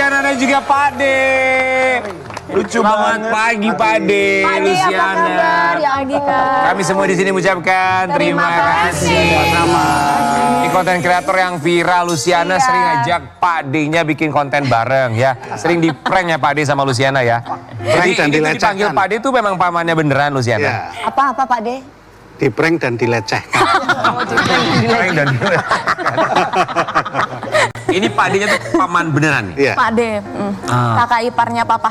Luciana dan juga Pak D. Lucu banget pagi Pak D, Luciana. Apa kabar ya Andika? Kami semua di sini mengucapkan terima kasih. Sama. Ini konten kreator yang viral, Luciana sering ngajak Pak D-nya bikin konten bareng ya. Sering di prank ya Pak D sama Luciana ya. Jadi ini dipanggil Pak D itu memang pamannya beneran Luciana. Ya. Apa Pak D? Di prank dan dilecehkan. Prank dan ini Pak D-nya tuh paman beneran nih. Iya. Pak D, kakak iparnya Papa.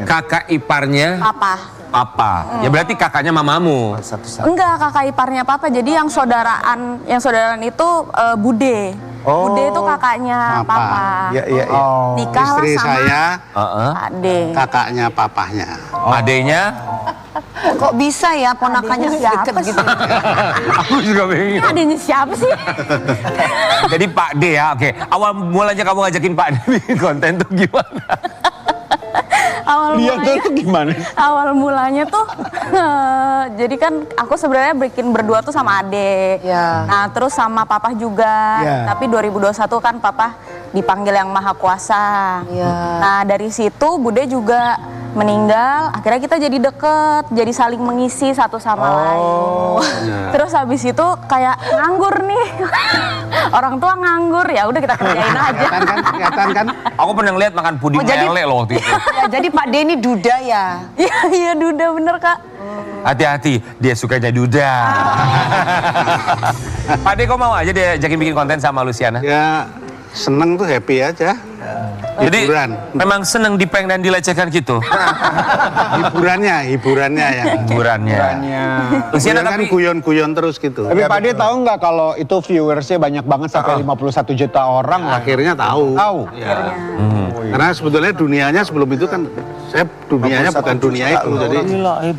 Kakak iparnya Papa. Papa. Ya berarti kakaknya mamamu. Enggak, kakak iparnya Papa. Jadi yang saudaraan itu Bude. Bude itu kakaknya Papa. Iya, iya, iya. Nikahlah Istri sama saya, Pak D. kakaknya papahnya. Adenya? Kok bisa ya ponakannya deket gitu? Aku juga bingung. Adanya siapa sih? Jadi Pak D ya, oke. Awal mulanya kamu ngajakin Pak D bikin konten tuh gimana? Awal mulanya tuh jadi kan aku sebenarnya bikin berdua tuh sama Ade. Nah, terus sama Papa juga. Tapi 2021 kan Papa dipanggil yang Maha Kuasa. Nah, dari situ Bude juga meninggal, akhirnya kita jadi deket, jadi saling mengisi satu sama lain. Terus habis itu kayak nganggur nih, orang tua nganggur, ya udah kita kerjain aja. Kelihatan kan? Aku pernah lihat makan puding lele loh waktu itu. Ya, jadi Pak D ini duda ya? Iya duda bener Kak. Hati-hati, dia sukanya duda. Pak D kok mau aja dia ajakin bikin konten sama Luciana? Ya seneng tuh, happy aja. Jadi Hiburan. memang seneng diprank dan dilecehkan gitu. Hiburannya ya. Hiburannya. Luciana Kan tapi guyon-guyon terus gitu. Tapi Pak D tahu nggak kalau itu viewersnya banyak banget sampai 51 juta orang lah. Akhirnya tahu. Ya. Karena sebetulnya dunianya sebelum itu kan, saya dunianya bukan dunia itu. Jadi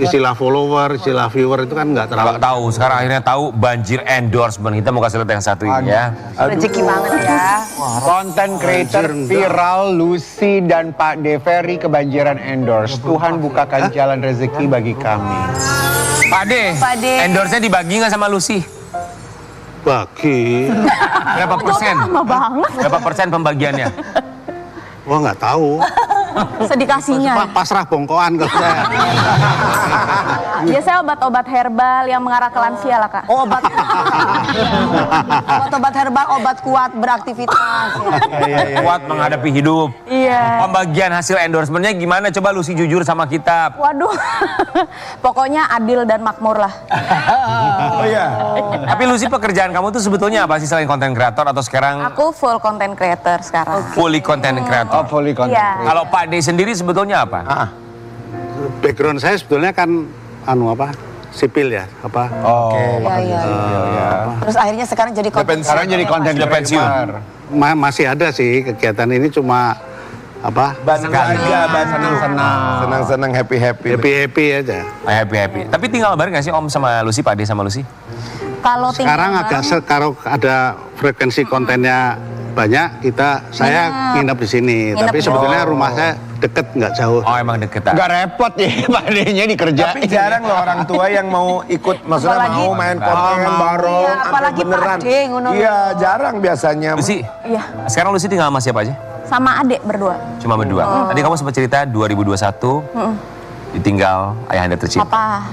istilah follower, istilah viewer itu kan nggak terlalu nggak tahu. Sekarang akhirnya tahu banjir endorsement. Kita mau kasih lihat yang satu ini ya. Rezeki banget ya. Konten creator viral Lucy dan Pak D Ferry kebanjiran endorse. Tuhan bukakan jalan rezeki bagi kami. Pak D, endorse-nya dibagi nggak sama Lucy? bagi. Berapa persen? Lama banget. Berapa persen pembagiannya? Wah nggak tahu. Sedikasinya. Pasrah bongkoan kalau saya. Biasanya obat-obat herbal yang mengarah ke lansia lah Kak. Oh, obat herbal, obat kuat beraktivitas. Ya. Kuat menghadapi hidup. Iya. Pembagian hasil endorsementnya gimana? Coba Lucy jujur sama kita. Waduh. Pokoknya adil dan makmur lah. Oh iya. Tapi Lucy, pekerjaan kamu tuh sebetulnya apa sih selain konten kreator atau sekarang Aku full content creator sekarang. fully content creator? Oh, fully content. Iya. Kalau Pak D sendiri sebetulnya apa? Background saya sebetulnya kan sipil ya, apa? Oh, Iya. Terus akhirnya sekarang jadi konten. sekarang jadi konten Sudah pensiun. creator. Masih ada sih kegiatan ini, cuma apa? Senang-senang, happy-happy. Happy aja. Happy. Tapi tinggal bareng gak sih Om sama Lucy, Pak D sama Lucy? Kalau Sekarang kalau ada frekuensi kontennya banyak, saya nginep di sini. Tapi sebetulnya rumah saya deket, nggak jauh. Oh, emang deket. Gak repot ya Pak D-nya dikerjain. Tapi jarang loh orang tua yang mau ikut, maksudnya Apalagi- mau main konten bareng. Iya, apalagi beneran. Pak D, ngono. Iya, jarang biasanya. Lucy, Iya. sekarang Lucy tinggal sama siapa aja? sama adik berdua. Cuma berdua. Tadi kamu sempat cerita 2021 ditinggal ayahanda tercinta. Papa.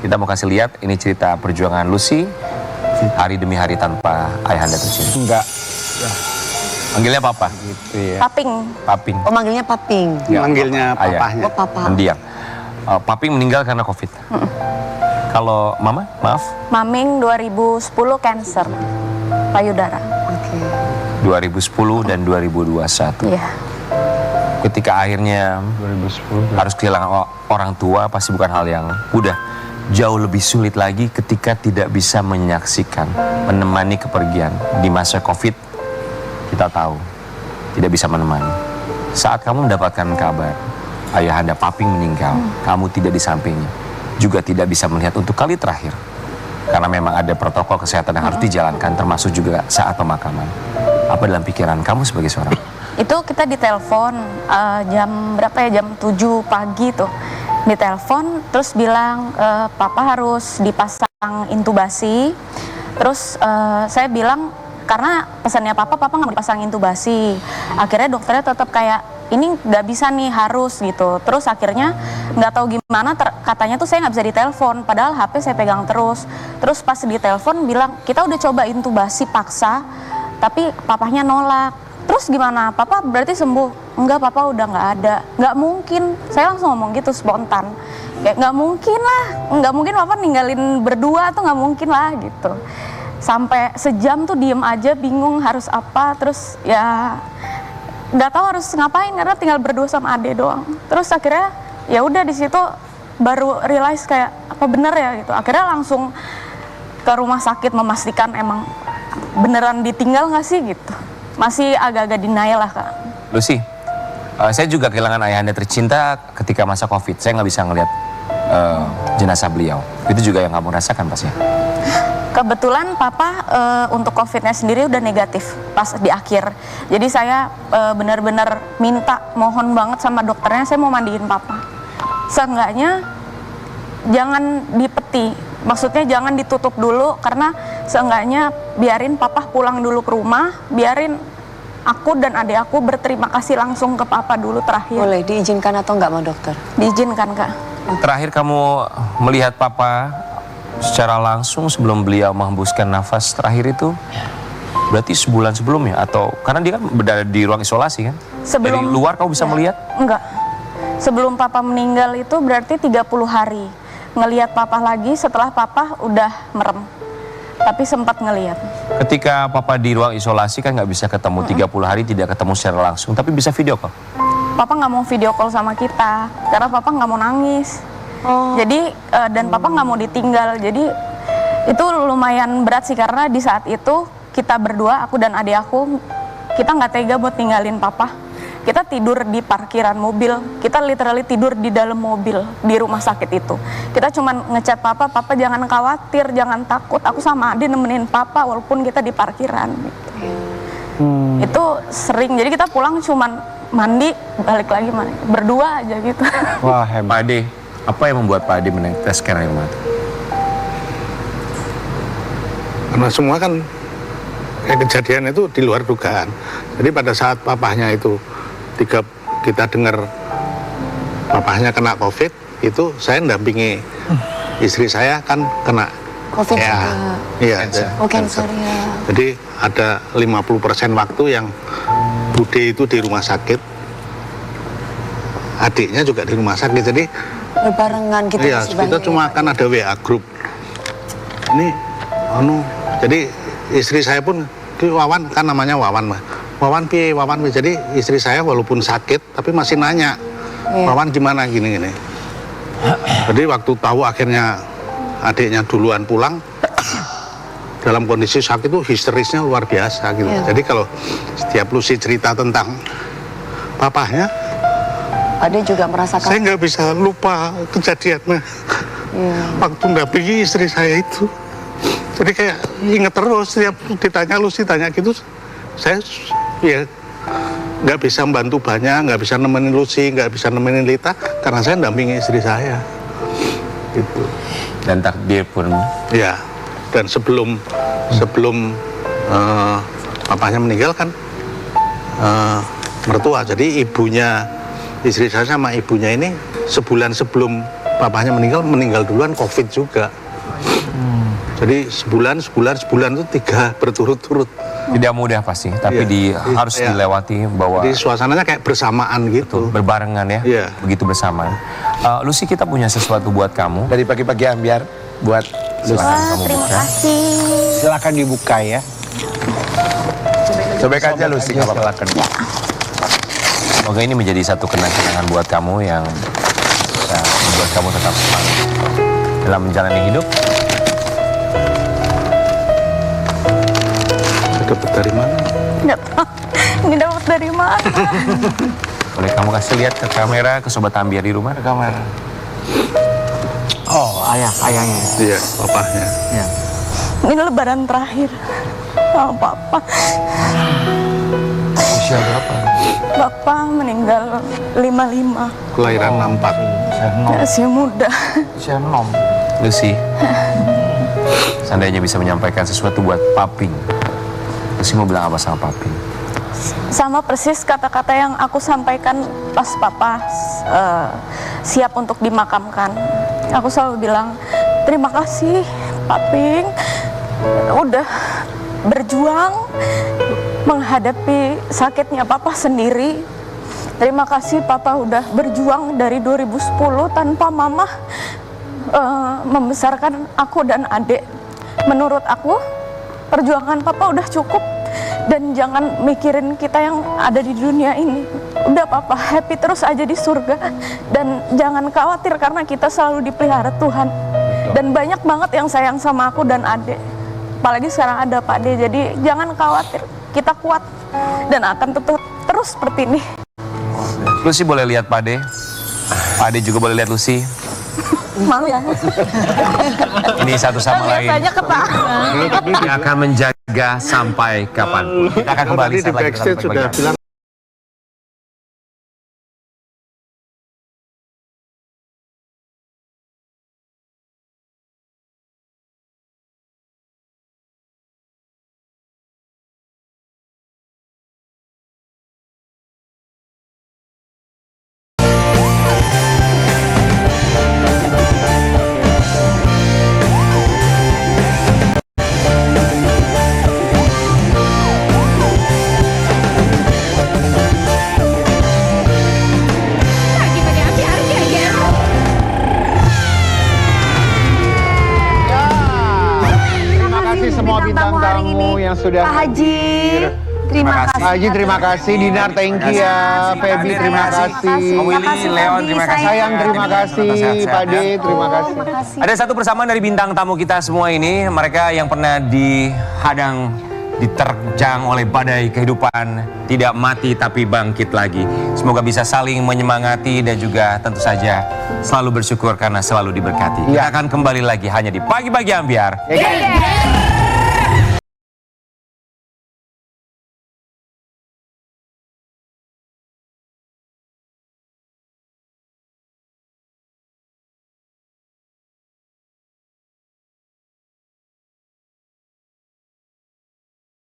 Kita mau kasih lihat ini cerita perjuangan Lucy hari demi hari tanpa ayahanda tercinta. Enggak. Panggilnya Papa, Gitu ya. Paping. Paping. Oh, manggilnya Paping. Manggilnya Ayah. papahnya. Oh, Papa. Mendiang. Paping meninggal karena COVID. Kalau Mama, maaf, Maming 2010 cancer payudara. Oke. 2010 dan 2021. Iya. Ketika akhirnya 2010. harus kehilangan orang tua pasti bukan hal yang mudah. Jauh lebih sulit lagi ketika tidak bisa menyaksikan, menemani kepergian. Di masa COVID, kita tahu tidak bisa menemani. Saat kamu mendapatkan kabar ayahanda Paping meninggal, kamu tidak di sampingnya, juga tidak bisa melihat untuk kali terakhir. Karena memang ada protokol kesehatan yang harus dijalankan, termasuk juga saat pemakaman. Apa dalam pikiran kamu sebagai seorang? Itu kita ditelepon jam berapa ya? Jam 7 pagi tuh. Ditelepon terus bilang Papa harus dipasang intubasi. Terus saya bilang karena pesannya Papa nggak mau dipasang intubasi. Akhirnya dokternya tetap kayak, ini nggak bisa nih, harus gitu. Terus akhirnya nggak tahu gimana, katanya tuh saya nggak bisa ditelepon, padahal HP saya pegang terus. Terus pas ditelepon bilang, kita udah coba intubasi paksa, tapi papahnya nolak. Terus gimana? Papa berarti sembuh? Enggak, papa udah nggak ada. Nggak mungkin. Saya langsung ngomong gitu spontan. Kayak nggak mungkin lah, nggak mungkin papa ninggalin berdua tuh, nggak mungkin lah gitu. Sampai sejam tuh diem aja, bingung harus apa. Terus ya nggak tahu harus ngapain karena tinggal berdua sama ade doang. Terus akhirnya ya udah di situ baru realize kayak apa bener ya gitu. Akhirnya langsung ke rumah sakit memastikan emang beneran ditinggal nggak sih gitu. Masih agak-agak denial lah Kak. Lucy, saya juga kehilangan ayahanda tercinta ketika masa COVID. Saya nggak bisa ngelihat jenazah beliau. Itu juga yang kamu rasakan pasti. Kebetulan papa untuk COVID-nya sendiri udah negatif pas di akhir. Jadi saya benar-benar minta, mohon banget sama dokternya, saya mau mandiin papa. Seenggaknya jangan dipeti, maksudnya jangan ditutup dulu, karena seenggaknya biarin papa pulang dulu ke rumah, biarin aku dan adik aku berterima kasih langsung ke papa dulu terakhir. Boleh diizinkan atau enggak sama dokter? Diizinkan Kak. Terakhir kamu melihat papa secara langsung sebelum beliau menghembuskan nafas terakhir itu berarti sebulan sebelumnya, atau karena dia kan berada di ruang isolasi kan? Sebelum, dari luar kamu bisa ya, melihat? Enggak. Sebelum papa meninggal itu berarti 30 hari. Ngelihat papa lagi setelah papa udah merem. Tapi sempat ngelihat. Ketika papa di ruang isolasi kan nggak bisa ketemu, 30 hari tidak ketemu secara langsung, tapi bisa video call. Papa nggak mau video call sama kita karena papa nggak mau nangis. Jadi dan papa nggak mau ditinggal. Jadi itu lumayan berat sih, karena di saat itu kita berdua, aku dan adik aku, kita nggak tega buat tinggalin papa. Kita tidur di parkiran mobil, kita literally tidur di dalam mobil di rumah sakit itu. Kita cuman ngechat papa jangan khawatir, jangan takut, aku sama adik nemenin papa walaupun kita di parkiran gitu. Itu sering, jadi kita pulang cuman mandi, balik lagi mandi, berdua aja gitu. Wah, hebat. Pak Ade, apa yang membuat Pak Ade meneteskan air mata? Karena semua kan kejadian itu di luar dugaan. Jadi pada saat papahnya itu kita dengar papahnya kena COVID, itu saya ndampingi istri saya kan kena COVID ya, juga. iya, Oh, cancer ya. Jadi ada 50% waktu yang Bude itu di rumah sakit, adiknya juga di rumah sakit. Jadi Berbarengan gitu iya, masih kita banyak cuma ya, Pak? kan ada WA grup. Ini jadi istri saya pun, Wawan kan namanya Wawan mah. Wawan piye. Jadi istri saya walaupun sakit tapi masih nanya, Wawan gimana gini. Jadi waktu tahu akhirnya adiknya duluan pulang, dalam kondisi sakit itu histerisnya luar biasa gitu. Jadi kalau setiap Lucy cerita tentang papahnya, Ade juga merasakan. saya nggak bisa lupa kejadiannya. Waktu ndampingi istri saya itu. Jadi kayak inget terus, setiap ditanya Lucy tanya gitu, saya ya nggak bisa membantu banyak, nggak bisa nemenin Lucy, nggak bisa nemenin Lita, karena saya ndampingi istri saya. Gitu. Dan takdir pun. Ya, dan sebelum papanya meninggal kan mertua, jadi ibunya istri saya sama ibunya ini sebulan sebelum papanya meninggal duluan COVID juga. Jadi sebulan itu 3 berturut-turut. Tidak mudah pasti, tapi harus dilewati bahwa. Jadi suasananya kayak bersamaan gitu. Berbarengan ya, Iya. begitu bersamaan. Lucy, kita punya sesuatu buat kamu. Dari pagi-pagi biar buat Silakan kamu Terima buka. kasih. Silakan dibuka ya. sobek aja Lucy, nggak apa-apa. Semoga ini menjadi satu kenang-kenangan buat kamu yang bisa membuat kamu tetap semangat dalam menjalani hidup. Dapat dari mana? Nggak tahu. Ini dapat dari mana? Boleh kamu kasih lihat ke kamera, ke sobat ambiar di rumah? Ke kamera. Oh, ayahnya. Iya, papahnya. Ya. Ini lebaran terakhir sama papa. Usia berapa? Bapak meninggal 55. Kelahiran 64. Masih muda. Usia 6. Lucy, seandainya bisa menyampaikan sesuatu buat Paping, Lucy mau bilang apa sama Paping? sama persis kata-kata yang aku sampaikan pas papa siap untuk dimakamkan. Aku selalu bilang, terima kasih Pak Ping, udah berjuang menghadapi sakitnya papa sendiri. Terima kasih papa udah berjuang dari 2010 tanpa mama membesarkan aku dan adik. Menurut aku, perjuangan papa udah cukup. Dan jangan mikirin kita yang ada di dunia ini. Udah papa, happy terus aja di surga. Dan jangan khawatir karena kita selalu dipelihara Tuhan. Dan banyak banget yang sayang sama aku dan adik. Apalagi sekarang ada Pak D. Jadi jangan khawatir, kita kuat. Dan akan tetap terus seperti ini. Lucy boleh lihat Pak D. Pak D juga boleh lihat Lucy. Malu ya. Ini satu sama lain Biasanya ketahuan. yang akan menjaga sampai kapanpun. Kita akan kembali Tadi di setelah kita backstage sampai sudah bagian. bilang Terima kasih semua bintang tamu yang sudah Pak Haji, terima kasih. Pak Haji terima kasih, Dinar thank you ya, Feby terima kasih, Om Willy, Leon terima kasih. Sayang terima kasih, Pak D terima kasih. Ada satu persamaan dari bintang tamu kita semua ini. Mereka yang pernah diterjang oleh badai kehidupan, tidak mati tapi bangkit lagi. Semoga bisa saling menyemangati dan juga tentu saja selalu bersyukur karena selalu diberkati. Kita akan kembali lagi hanya di Pagi-Pagi Ambiar. Ya,